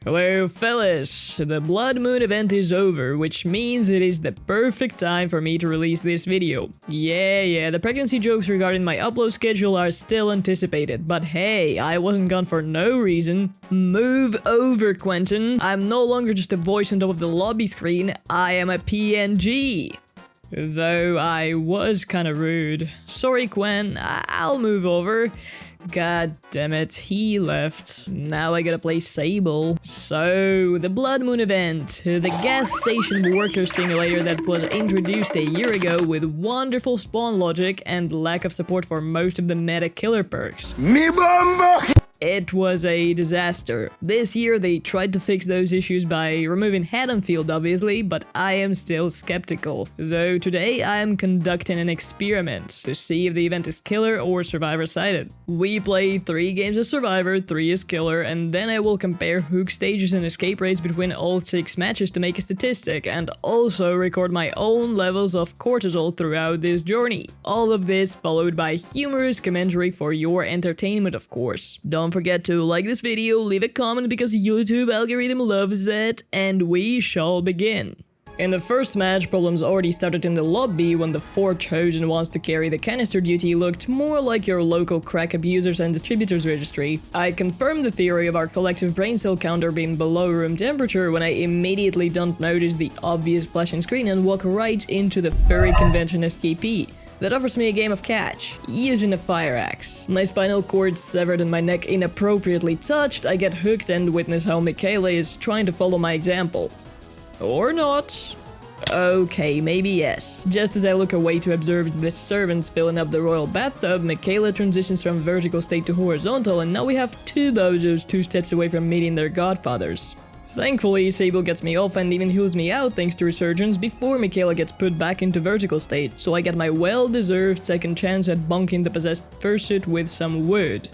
Hello fellas, the Blood Moon event is over, which means it is the perfect time for me to release this video. Yeah, the pregnancy jokes regarding my upload schedule are still anticipated, but hey, I wasn't gone for no reason. Move over, Quentin. I'm no longer just a voice on top of the lobby screen, I am a PNG. Though I was kinda rude. Sorry, Quen, I'll move over. God damn it, he left. Now I gotta play Sable. So, the Blood Moon event, the gas station worker simulator that was introduced a year ago with wonderful spawn logic and lack of support for most of the meta killer perks. Mi bomba! It was a disaster. This year they tried to fix those issues by removing Haddonfield obviously, but I am still skeptical. Though today I am conducting an experiment to see if the event is killer or survivor sided. We play 3 games as survivor, 3 as killer, and then I will compare hook stages and escape rates between all 6 matches to make a statistic, and also record my own levels of cortisol throughout this journey. All of this followed by humorous commentary for your entertainment, of course. Don't forget to like this video, leave a comment because YouTube algorithm loves it, and we shall begin. In the first match, problems already started in the lobby when the 4 chosen ones to carry the canister duty looked more like your local crack abusers and distributors registry. I confirmed the theory of our collective brain cell counter being below room temperature when I immediately don't notice the obvious flashing screen and walk right into the Furry convention SKP. That offers me a game of catch, using a fire axe. My spinal cord severed and my neck inappropriately touched, I get hooked and witness how Michaela is trying to follow my example. Or not. Okay, maybe yes. Just as I look away to observe the servants filling up the royal bathtub, Michaela transitions from vertical state to horizontal, and now we have 2 bozos 2 steps away from meeting their godfathers. Thankfully, Sable gets me off and even heals me out thanks to Resurgence before Michaela gets put back into vertical state, so I get my well-deserved second chance at bunking the possessed fursuit with some wood.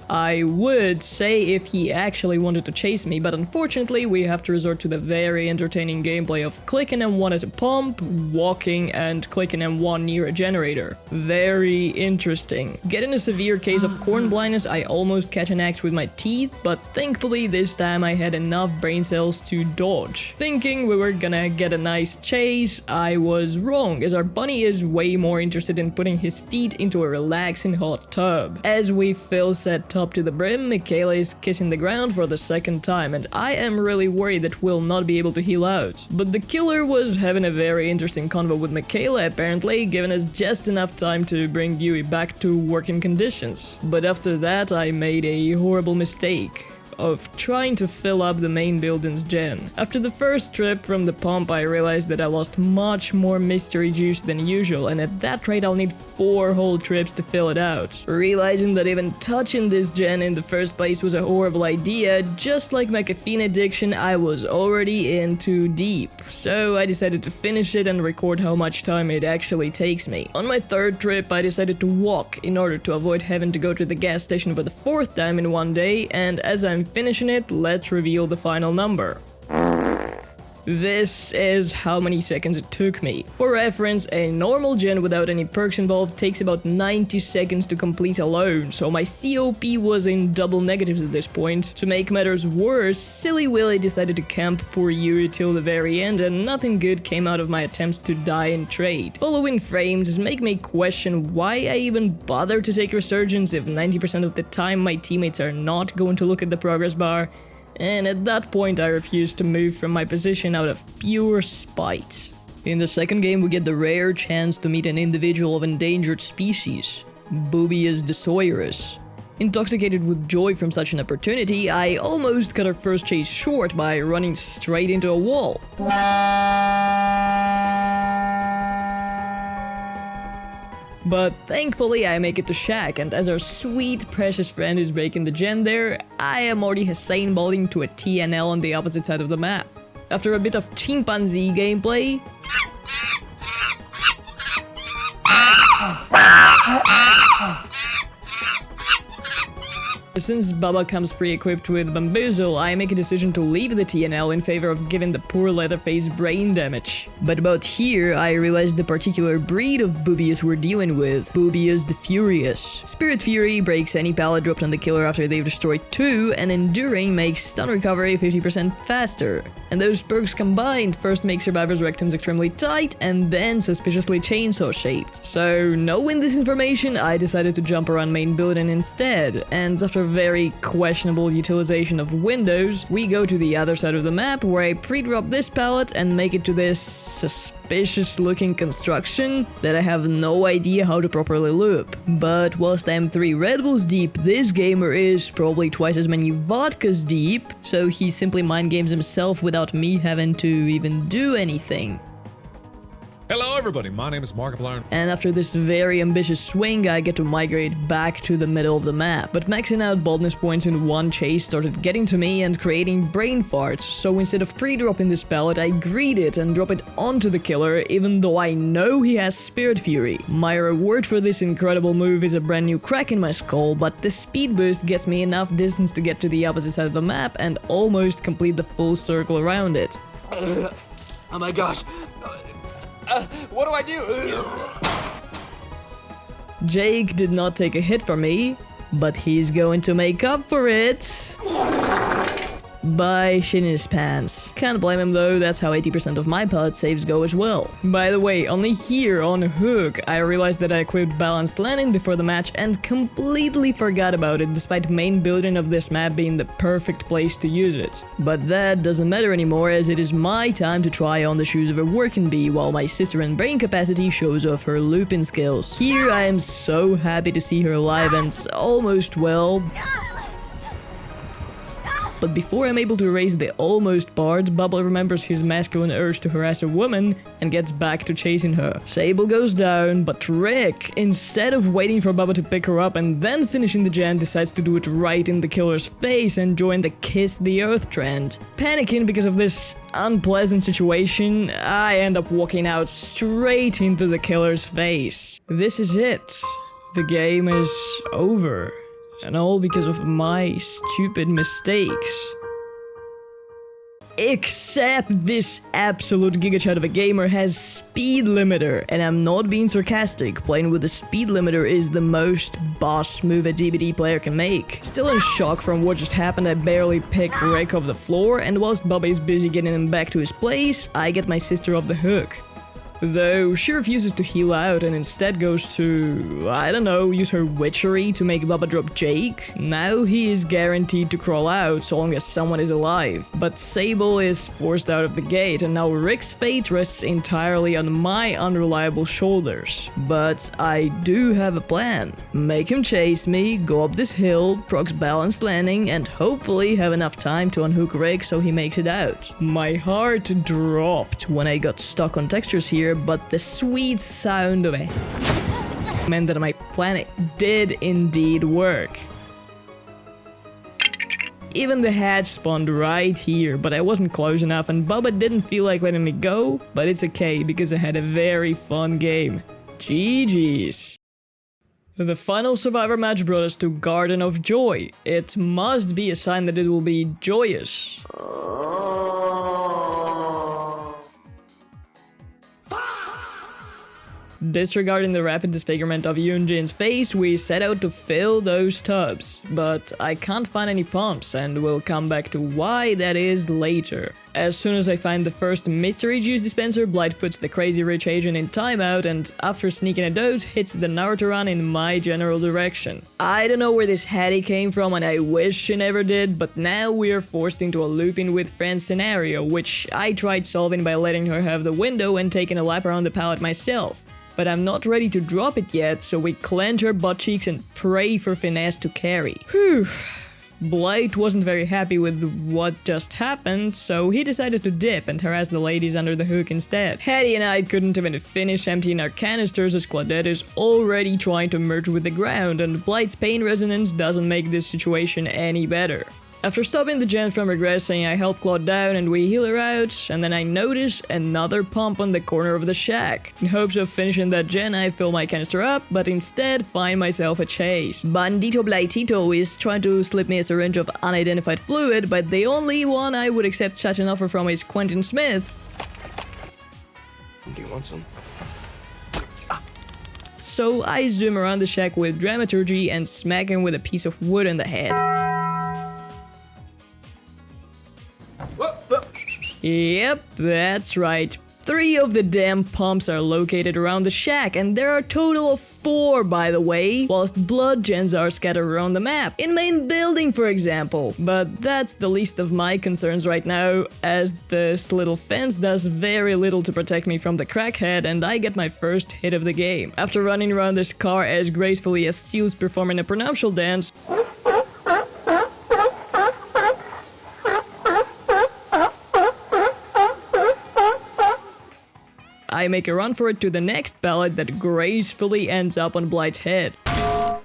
I would say if he actually wanted to chase me, but unfortunately we have to resort to the very entertaining gameplay of clicking M1 at a pump, walking, and clicking M1 near a generator. Very interesting. Getting a severe case of corn blindness, I almost catch an axe with my teeth, but thankfully this time I had enough brain cells to dodge. Thinking we were gonna get a nice chase, I was wrong, as our bunny is way more interested in putting his feet into a relaxing hot tub. As we fill set top to the brim, Michaela is kissing the ground for the 2nd time, and I am really worried that we'll not be able to heal out. But the killer was having a very interesting convo with Michaela apparently, giving us just enough time to bring Yui back to working conditions. But after that I made a horrible mistake of trying to fill up the main building's gen. After the first trip from the pump I realized that I lost much more mystery juice than usual, and at that rate I'll need 4 whole trips to fill it out. Realizing that even touching this gen in the first place was a horrible idea, just like my caffeine addiction, I was already in too deep. So I decided to finish it and record how much time it actually takes me. On my 3rd trip I decided to walk in order to avoid having to go to the gas station for the 4th time in one day, and as I'm finishing it, let's reveal the final number. This is how many seconds it took me. For reference, a normal gen without any perks involved takes about 90 seconds to complete alone, so my COP was in double negatives at this point. To make matters worse, Silly Willy decided to camp poor Yuri till the very end, and nothing good came out of my attempts to die in trade. Following frames make me question why I even bother to take Resurgence if 90% of the time my teammates are not going to look at the progress bar. And at that point I refused to move from my position out of pure spite. In the 2nd game we get the rare chance to meet an individual of endangered species, Bubius desoirus. Intoxicated with joy from such an opportunity, I almost cut our first chase short by running straight into a wall. But thankfully I make it to Shack, and as our sweet precious friend is breaking the gen there, I am already Hussein bolting to a TNL on the opposite side of the map. After a bit of chimpanzee gameplay, Since Bubba comes pre-equipped with Bamboozle, I make a decision to leave the TNL in favor of giving the poor Leatherface brain damage. But about here, I realized the particular breed of Boobius we're dealing with, Boobius the Furious. Spirit Fury breaks any pallet dropped on the killer after they've destroyed 2, and Enduring makes stun recovery 50% faster. And those perks combined first make survivors' rectums extremely tight, and then suspiciously chainsaw-shaped. So, knowing this information, I decided to jump around main building instead, and after very questionable utilization of windows, we go to the other side of the map where I pre-drop this pallet and make it to this suspicious looking construction that I have no idea how to properly loop. But whilst I'm 3 Red Bulls deep, this gamer is probably twice as many vodkas deep, so he simply mind games himself without me having to even do anything. Hello everybody, my name is Markiplier. And after this very ambitious swing, I get to migrate back to the middle of the map. But maxing out boldness points in one chase started getting to me and creating brain farts, so instead of pre-dropping this pallet, I greed it and drop it onto the killer, even though I know he has Spirit Fury. My reward for this incredible move is a brand new crack in my skull, but the speed boost gets me enough distance to get to the opposite side of the map and almost complete the full circle around it. Oh my gosh. What do I do? Jake did not take a hit from me, but he's going to make up for it by shitting his pants. Can't blame him though, that's how 80% of my pallet saves go as well. By the way, only here on Hook, I realized that I equipped Balanced Landing before the match and completely forgot about it, despite main building of this map being the perfect place to use it. But that doesn't matter anymore, as it is my time to try on the shoes of a working bee while my sister in brain capacity shows off her looping skills. Here I am so happy to see her alive and almost well. But before I'm able to erase the almost part, Bubba remembers his masculine urge to harass a woman and gets back to chasing her. Sable goes down, but Rick, instead of waiting for Bubba to pick her up and then finishing the gen, decides to do it right in the killer's face and join the Kiss the Earth trend. Panicking because of this unpleasant situation, I end up walking out straight into the killer's face. This is it. The game is over. And all because of my stupid mistakes. Except this absolute gigachad of a gamer has speed limiter, and I'm not being sarcastic, playing with the speed limiter is the most boss move a DBD player can make. Still in shock from what just happened, I barely pick Rick off the floor, and whilst Bubba is busy getting him back to his place, I get my sister off the hook. Though she refuses to heal out and instead goes to, I don't know, use her witchery to make Bubba drop Jake. Now he is guaranteed to crawl out so long as someone is alive. But Sable is forced out of the gate, and now Rick's fate rests entirely on my unreliable shoulders. But I do have a plan. Make him chase me, go up this hill, procs Balanced Landing, and hopefully have enough time to unhook Rick so he makes it out. My heart dropped when I got stuck on textures here, but the sweet sound of it meant that my plan did indeed work. Even the hatch spawned right here, but I wasn't close enough and Bubba didn't feel like letting me go, but it's okay because I had a very fun game. GG's. The final survivor match brought us to Garden of Joy. It must be a sign that it will be joyous. Disregarding the rapid disfigurement of Yoonjin's face, we set out to fill those tubs, but I can't find any pumps and we'll come back to why that is later. As soon as I find the first mystery juice dispenser, Blight puts the crazy rich agent in timeout and after sneaking a dote, hits the Naruto run in my general direction. I don't know where this Hattie came from and I wish she never did, but now we are forced into a looping with friends scenario, which I tried solving by letting her have the window and taking a lap around the pallet myself. But I'm not ready to drop it yet, so we clench our butt cheeks and pray for finesse to carry. Whew. Blight wasn't very happy with what just happened, so he decided to dip and harass the ladies under the hook instead. Hattie and I couldn't even finish emptying our canisters as Claudette is already trying to merge with the ground, and Blight's pain resonance doesn't make this situation any better. After stopping the gen from regressing, I help Claude down and we heal her out, and then I notice another pump on the corner of the shack. In hopes of finishing that gen, I fill my canister up, but instead find myself a chase. Bandito Blightito is trying to slip me a syringe of unidentified fluid, but the only one I would accept such an offer from is Quentin Smith. Do you want some? So I zoom around the shack with dramaturgy and smack him with a piece of wood in the head. Yep, that's right. 3 of the damn pumps are located around the shack, and there are a total of 4 by the way, whilst blood gens are scattered around the map. In main building for example. But that's the least of my concerns right now, as this little fence does very little to protect me from the crackhead, and I get my first hit of the game. After running around this car as gracefully as seals performing a prenuptial dance, I make a run for it to the next pallet that gracefully ends up on Blight's head.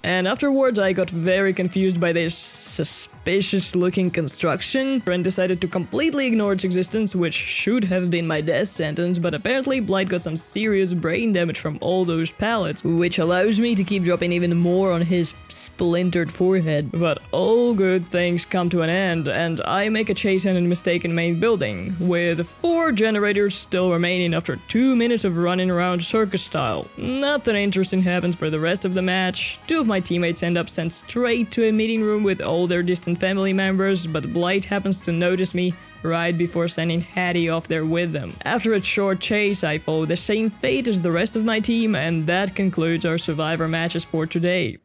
And afterwards I got very confused by this suspicious looking construction and decided to completely ignore its existence, which should have been my death sentence, but apparently Blight got some serious brain damage from all those pallets, which allows me to keep dropping even more on his splintered forehead. But all good things come to an end, and I make a chase and mistake in main building, with 4 generators still remaining after 2 minutes of running around circus style. Nothing interesting happens for the rest of the match. 2 of my teammates end up sent straight to a meeting room with all their distant family members, but Blight happens to notice me right before sending Hattie off there with them. After a short chase, I follow the same fate as the rest of my team, and that concludes our survivor matches for today.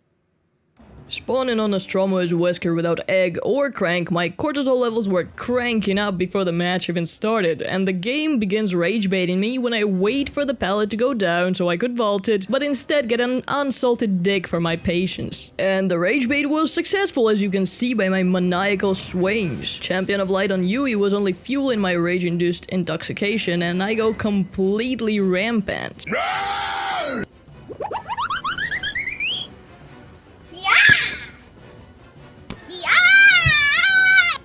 Spawning on Nostromo as Wesker without egg or crank, my cortisol levels were cranking up before the match even started, and the game begins rage baiting me when I wait for the pallet to go down so I could vault it, but instead get an unsalted dick for my patience. And the rage bait was successful, as you can see by my maniacal swings. Champion of Light on Yui was only fueling my rage-induced intoxication, and I go completely rampant.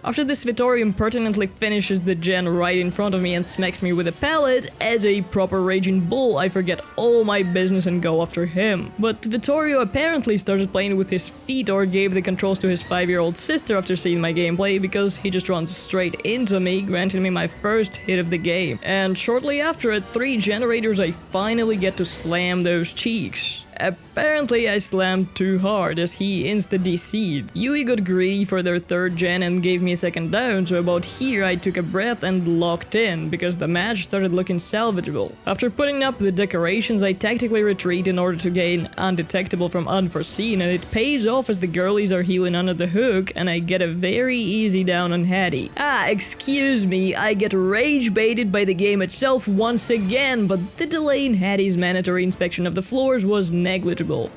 After this Vittorio impertinently finishes the gen right in front of me and smacks me with a pallet, as a proper raging bull, I forget all my business and go after him. But Vittorio apparently started playing with his feet or gave the controls to his 5-year-old sister after seeing my gameplay, because he just runs straight into me, granting me my first hit of the game. And shortly after, at 3 generators, I finally get to slam those cheeks. Apparently I slammed too hard as he insta-DC'd. Yui got greedy for their 3rd gen and gave me a second down, so about here I took a breath and locked in, because the match started looking salvageable. After putting up the decorations, I tactically retreat in order to gain undetectable from unforeseen, and it pays off as the girlies are healing under the hook and I get a very easy down on Hattie. Excuse me, I get rage baited by the game itself once again, but the delay in Hattie's mandatory inspection of the floors was negligible.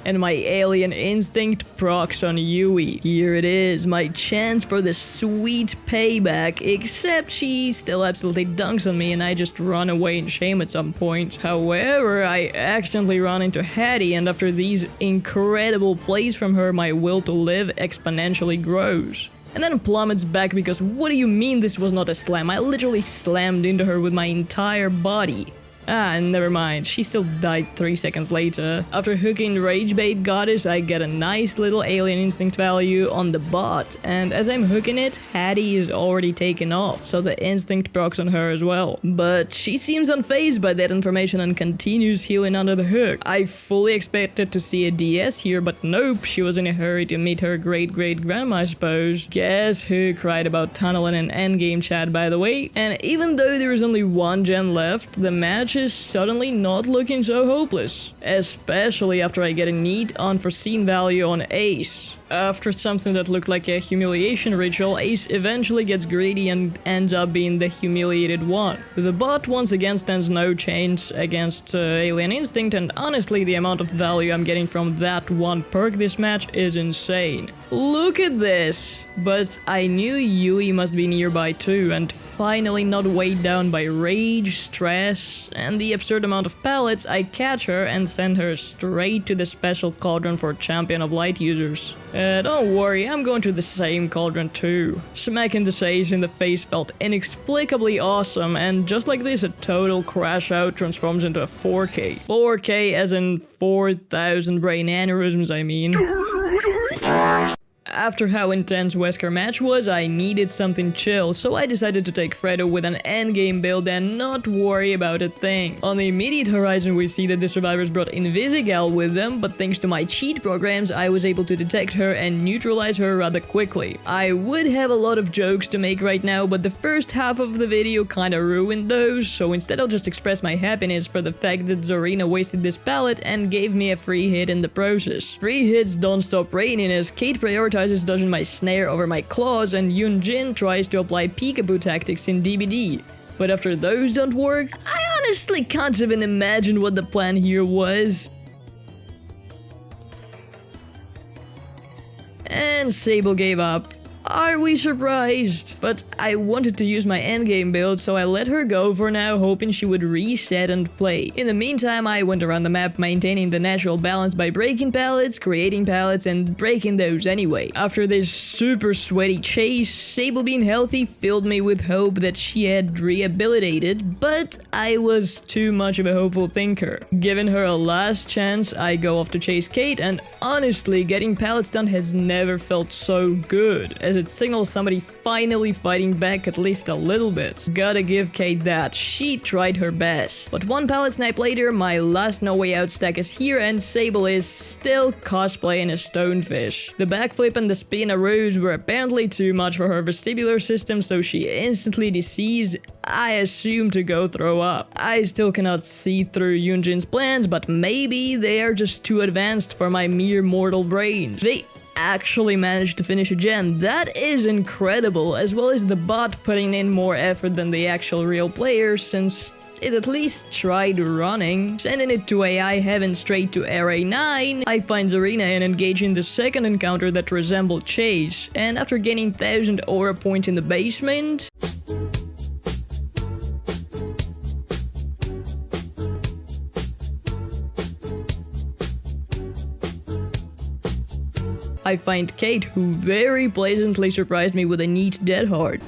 And my alien instinct procs on Yui. Here it is, my chance for the sweet payback, except she still absolutely dunks on me and I just run away in shame at some point. However, I accidentally run into Hattie, and after these incredible plays from her, my will to live exponentially grows. And then plummets back because what do you mean this was not a slam? I literally slammed into her with my entire body. Never mind, she still died 3 seconds later. After hooking Rage Bait Goddess, I get a nice little alien instinct value on the bot, and as I'm hooking it, Hattie is already taken off, so the instinct procs on her as well. But she seems unfazed by that information and continues healing under the hook. I fully expected to see a DS here, but nope, she was in a hurry to meet her great-great-grandma, I suppose. Guess who cried about tunneling in endgame chat, by the way? And even though there is only 1 gen left, the match is suddenly not looking so hopeless, especially after I get a neat unforeseen value on Ace. After something that looked like a humiliation ritual, Ace eventually gets greedy and ends up being the humiliated one. The bot once again stands no chance against Alien Instinct, and honestly the amount of value I'm getting from that one perk this match is insane. Look at this! But I knew Yui must be nearby too, and finally not weighed down by rage, stress, and the absurd amount of pallets, I catch her and send her straight to the special cauldron for Champion of Light users. Don't worry, I'm going to the same cauldron too. Smacking the sage in the face felt inexplicably awesome, and just like this, a total crash out transforms into a 4K. 4K as in 4,000 brain aneurysms, I mean. After how intense Wesker match was, I needed something chill, so I decided to take Freddo with an endgame build and not worry about a thing. On the immediate horizon, we see that the survivors brought Invisigal with them, but thanks to my cheat programs, I was able to detect her and neutralize her rather quickly. I would have a lot of jokes to make right now, but the first half of the video kinda ruined those, so instead I'll just express my happiness for the fact that Zarina wasted this pallet and gave me a free hit in the process. Free hits don't stop raining as Kate prioritizes dodging my snare over my claws, and Yunjin tries to apply peekaboo tactics in DBD. But after those don't work, I honestly can't even imagine what the plan here was. And Sable gave up. Are we surprised? But I wanted to use my endgame build, so I let her go for now, hoping she would reset and play. In the meantime, I went around the map maintaining the natural balance by breaking pallets, creating pallets, and breaking those anyway. After this super sweaty chase, Sable being healthy filled me with hope that she had rehabilitated, but I was too much of a hopeful thinker. Giving her a last chance, I go off to chase Kate, and honestly, getting pallets done has never felt so good, as it signals somebody finally fighting back at least a little bit. Gotta give Kate that, she tried her best. But one pallet snipe later, my last no way out stack is here and Sable is still cosplaying a stonefish. The backflip and the spin arose were apparently too much for her vestibular system, so she instantly deceased, I assume to go throw up. I still cannot see through Yunjin's plans, but maybe they are just too advanced for my mere mortal brain. They actually managed to finish a gen. That is incredible, as well as the bot putting in more effort than the actual real player, since it at least tried running. Sending it to AI heaven straight to Area 9, I find Zarina and engage in the second encounter that resembled Chase, and after gaining 1000 aura points in the basement, I find Kate, who very pleasantly surprised me with a neat dead hard.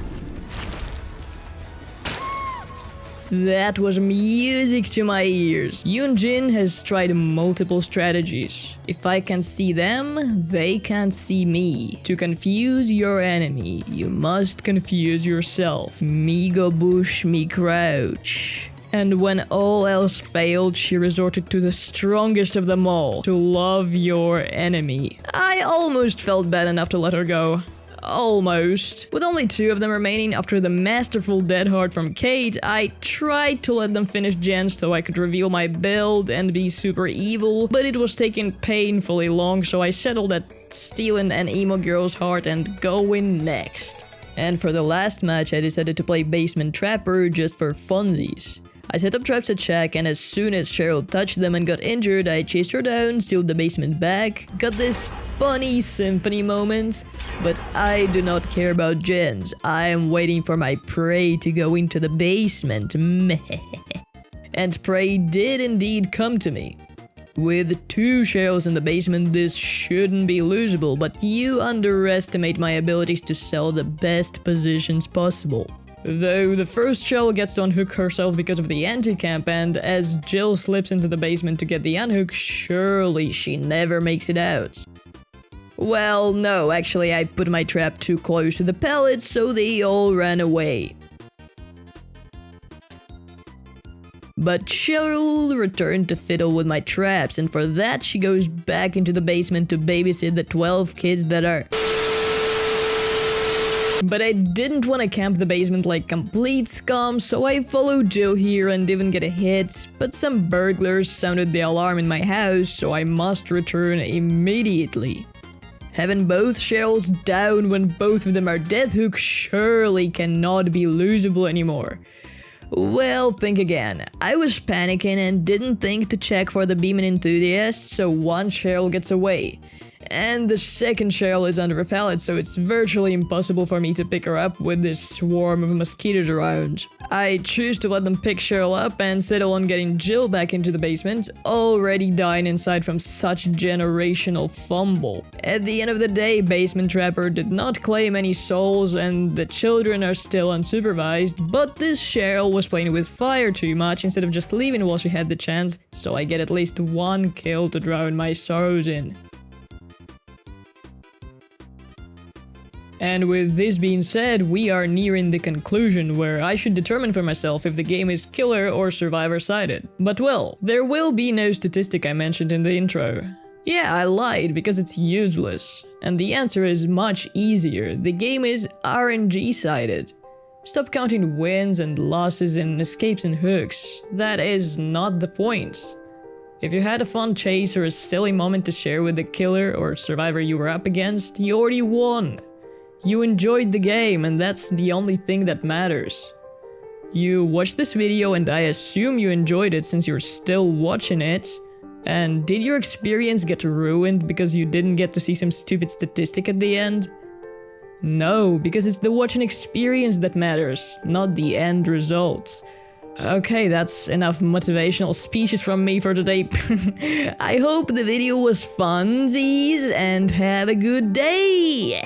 That was music to my ears. Yunjin has tried multiple strategies. If I can see them, they can't see me. To confuse your enemy, you must confuse yourself. Me go bush, me crouch. And when all else failed, she resorted to the strongest of them all, to love your enemy. I almost felt bad enough to let her go. Almost. With only 2 of them remaining after the masterful dead hard from Kate, I tried to let them finish gens so I could reveal my build and be super evil, but it was taking painfully long, so I settled at stealing an emo girl's heart and going next. And for the last match, I decided to play Basement Trapper just for funsies. I set up traps at Shack, and as soon as Cheryl touched them and got injured, I chased her down, sealed the basement back, got this funny symphony moment, but I do not care about gens. I am waiting for my prey to go into the basement. And prey did indeed come to me. With 2 Cheryls in the basement, this shouldn't be losable, but you underestimate my abilities to sell the best positions possible. Though the first Cheryl gets to unhook herself because of the anti-camp, and as Jill slips into the basement to get the unhook, surely she never makes it out. Well, no, actually I put my trap too close to the pellets, so they all ran away. But Cheryl returned to fiddle with my traps, and for that she goes back into the basement to babysit the 12 kids that are... But I didn't want to camp the basement like complete scum, so I followed Jill here and didn't get a hit, but some burglars sounded the alarm in my house, so I must return immediately. Having both Cheryls down when both of them are death hook surely cannot be losable anymore. Well, think again. I was panicking and didn't think to check for the beaming enthusiast, so one Cheryl gets away. And the second shell is under a pallet, so it's virtually impossible for me to pick her up with this swarm of mosquitoes around. I choose to let them pick Cheryl up and settle on getting Jill back into the basement, already dying inside from such generational fumble. At the end of the day, Basement Trapper did not claim any souls and the children are still unsupervised, but this Cheryl was playing with fire too much instead of just leaving while she had the chance, so I get at least one kill to drown my sorrows in. And with this being said, we are nearing the conclusion where I should determine for myself if the game is killer or survivor sided. But well, there will be no statistic I mentioned in the intro. Yeah, I lied because it's useless. And the answer is much easier. The game is RNG sided. Stop counting wins and losses and escapes and hooks. That is not the point. If you had a fun chase or a silly moment to share with the killer or survivor you were up against, you already won. You enjoyed the game, and that's the only thing that matters. You watched this video and I assume you enjoyed it since you're still watching it. And did your experience get ruined because you didn't get to see some stupid statistic at the end? No, because it's the watching experience that matters, not the end result. Okay, that's enough motivational speeches from me for today. I hope the video was funsies and have a good day!